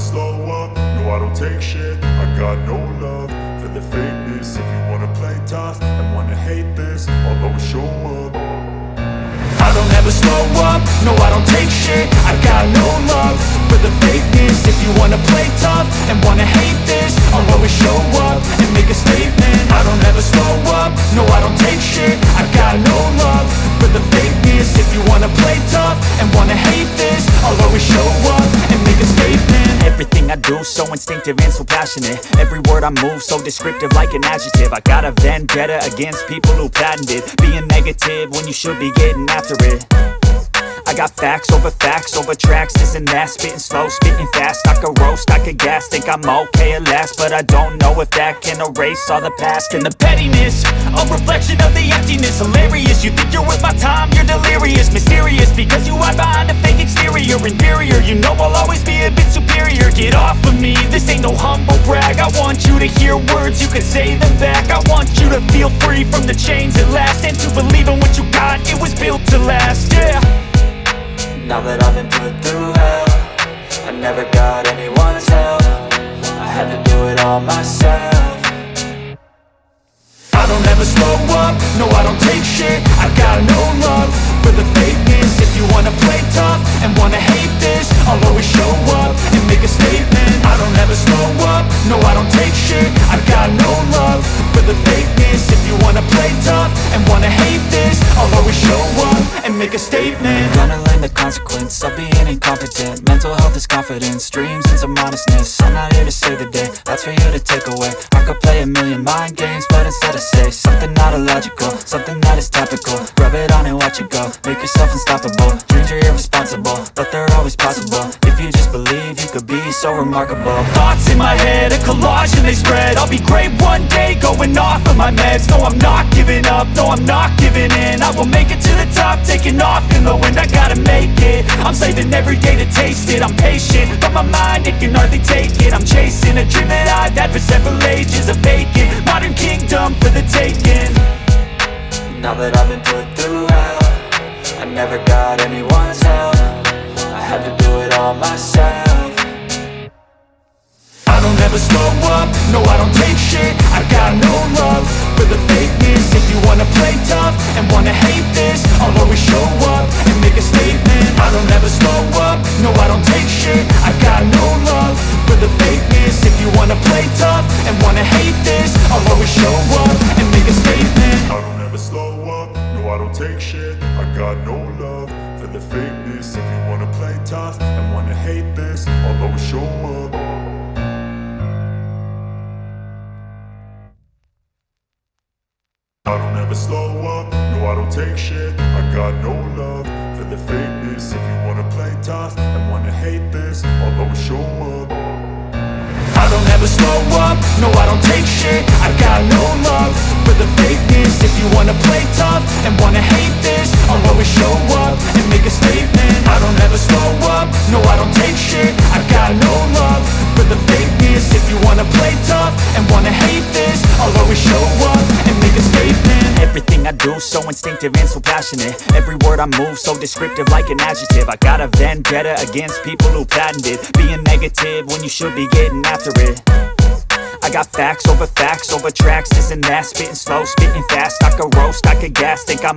slow up, no I don't take shit. I got no love for the fakeness. If you wanna play tough and wanna hate this, I'll always show up. I don't ever slow up, no I don't take shit. I got no love for the fakeness. If you wanna play tough and wanna hate this, I'll always show up and make a statement. I don't ever slow up, no I don't take shit. I got no love for the fakeness. If you wanna play tough and wanna hate this, I'll always show up and make a statement. Everything I do so instinctive and so passionate. Every word I move so descriptive like an adjective. I got a vendetta against people who patented being negative when you should be getting after it. I got facts over tracks, this and that. Spitting slow, spitting fast. I could roast, I could gas. Think I'm okay at last, but I don't know if that can erase all the past. And the pettiness, a reflection of the emptiness. Hilarious, you think you're worth my time, you're delirious. Mysterious, because you hide behind a fake exterior. Inferior, you know I'll always be a bit superior. Get off of me, this ain't no humble brag. I want you to hear words, you can say them back. I want you to feel free from the chains at last, and to believe in what you got, it was built to last, yeah. Now that I've been put through hell, I never got anyone's help. I had to do it all myself. I don't ever slow up, no I don't take shit. I got no love for the fakeness. If you wanna play tough and wanna hate this, I'll always show up and make a statement. I don't ever slow up, no I don't take shit. I got no love for the fakeness. If you wanna play tough and wanna hate this, I'll always show up and make a statement. Gonna learn the consequence of being incompetent. Mental health is confidence, dreams and some modestness. I'm not here to save the day, that's for you to take away. I could play a million mind games, but instead I say something not illogical, something that is topical. Rub it on and watch it go, make yourself unstoppable. Dreams are irresponsible, but they're always possible. If you just believe, you could be so remarkable. Thoughts in my head, a collage and they spread. I'll be great one day, going off of my meds. No, I'm not giving up, no, I'm not giving in. I will make it to the top, taking off in the wind. I gotta make it, I'm saving every day to taste it. I'm patient, but my mind, it can hardly take it. I'm chasing a dream that I've had for several ages. A vacant, modern kingdom for the taking. Now that I've been put through hell, I never got anyone's help. I had to do it all myself. I don't ever slow up, no I don't take shit. I got no love for the fakeness. If you wanna play tough and wanna hate this, I'll always show up and make a statement. I don't ever slow up, no I don't take shit. I got no love for the fakeness. If you wanna play tough and wanna hate this, I'll always show up and make a statement. I don't ever slow up, no I don't take shit. I got no love for the fakeness. If you wanna play tough and wanna hate this, I'll always show up. I don't ever slow up, no I don't take shit. I got no love for the fakeness. If you wanna play tough and wanna hate this, I'll always show up. I don't ever slow up, no I don't take shit. I got no love for the fakeness. If you wanna play tough and wanna hate this, I'll always show up and make a statement. I don't ever slow up, no I don't take shit. I got no love for the fakeness. If you wanna play tough and wanna hate this, I'll always show up and make a statement. Everything I do so instinctive and so passionate. Every word I move so descriptive like an adjective. I got a vendetta against people who patented being negative when you should be getting after it. I got facts over tracks, this and that. Spitting slow, spitting fast. I could roast, I could gas. Think I'm